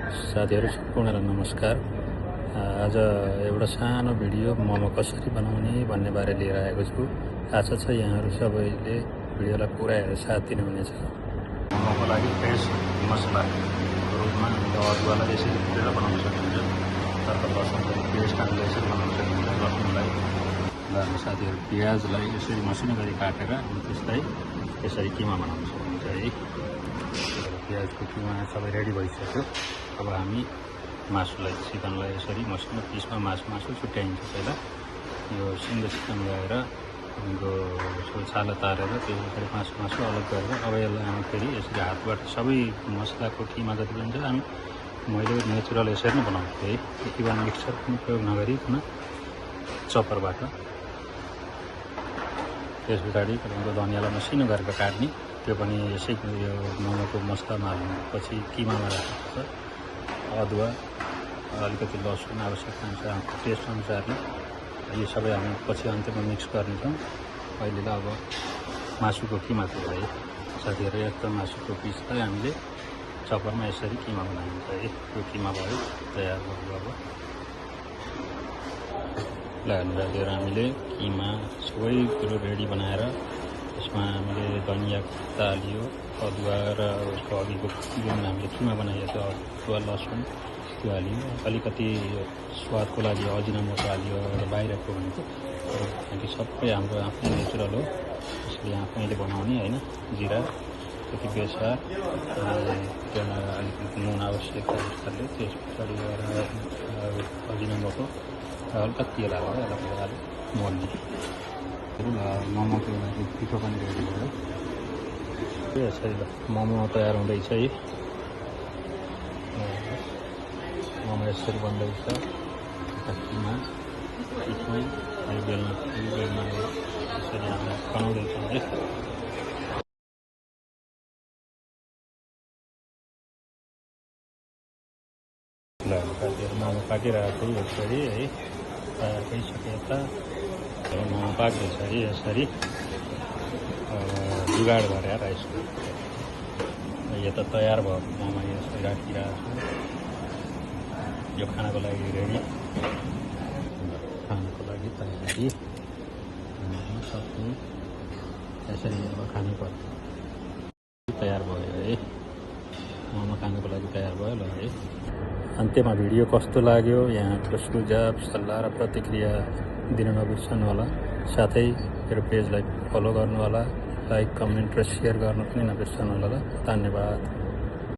साथीहरू सम्पूर्णलाई नमस्कार। आज एउटा सानो भिडियो मोमो कसरी बनाउने भन्ने बारे लिएर आएको छु। आशा छ यहाँहरू सबैले भिडियोलाई पुरा हेरेर साथ दिनुहुनेछ। मोमोको लागि फ्रेस मसला रूपमा हामीले अदुवालाई यसरी कुटेर बनाउन सकिन्छ। तर्क लसुनको पेस्ट हामीले यसरी बनाउन सकिन्छ। लसुनलाई साथीहरू प्याजलाई यसरी मसिनो गरी काटेर त्यसलाई यसरी किमा बनाउन सकिन्छ है। प्याजको किमा सबै रेडी भइसक्यो। अब हामी मासुलाई चिकनलाई यसरी मसिनो पिसमा मासु छुट्याइन्छ। पहिला यो सिङ्गो चिकन गएर यो छाला तारेर त्यो यसरी मासु अलग गरेर अब यसलाई हामी फेरि यसरी हातबाट सबै मसलाको किमा जति हुन्छ हामी मैले नेचुरल यसरी नै बनाउँछु है। त्यति बेला मिक्सर पनि प्रयोग नगरिकन चप्परबाट त्यस पछाडि तपाईँको धनियाँलाई मसिनो गरेर काट्ने, त्यो पनि यसै यो मोमोको मसलामा हाल्नेपछि किमामा राख्नुपर्छ। अदुवा अलिकति लसुन आवश्यकता अनुसार टेस्ट अनुसारले यो सबै हामी पछि अन्त्यमा मिक्स गर्नेछौँ। अहिले त अब मासुको किमातिर है साथीहरू, यस्तो मासुको पिसलाई हामीले चप्परमा यसरी किमा बनाइन्छ है। त्यो किमा भयो तयार भयो। अब साथीहरू हामीले किमा सबै कुरो रेडी बनाएर यसमा हामीले धनियाँ पत्ता हालियो, अदुवा र उसको अघिको जुन हामीले किमा बनाइएको अदुवा लसुन त्यो हालियो, अलिकति स्वादको लागि अजिनामोटो हालियो र बाहिरको भनेको किनकि सबै हाम्रो आफ्नै नेचुरल हो। त्यसले आफैले बनाउने होइन। जिरा त्यति बेसा त्यसमा अलिकति नुन आवश्यकता अनुसारले, त्यस पछाडि गएर अजिनामोटो हल्का तेल हालेर यसलाई अलिक मोल्ने। मोमोको लागि पिठो पनि रेडी भयो। यसरी मोमो तयार हुँदैछ है। मोमो यसरी बन्दैछ। किमा पिठोमै बेल्न यसरी हामी बनाउँदैछौँ है। मोमो पाकिरहेको छु यसरी है। तयार भइसक्यो। यता मोमो पाक्दैछ है। यसरी जुगाड गरेर यसको यता तयार भएको मोमो यसरी राखिरहेको छु। यो खानाको लागि रेडी, खानाको लागि तयारी सक्ने यसरी अब खानुपर्छ। तयार भयो है। मोमो खानुको लागि तयार भयो ल है। अन्त्यमा भिडियो कस्तो लाग्यो यहाँको सुझाव सल्लाह र प्रतिक्रिया दिन नबिर्सनु होला। साथै मेरो पेजलाई फलो गर्नु होला। लाइक कमेन्ट र सेयर गर्न पनि नबिर्सनु होला। धन्यवाद।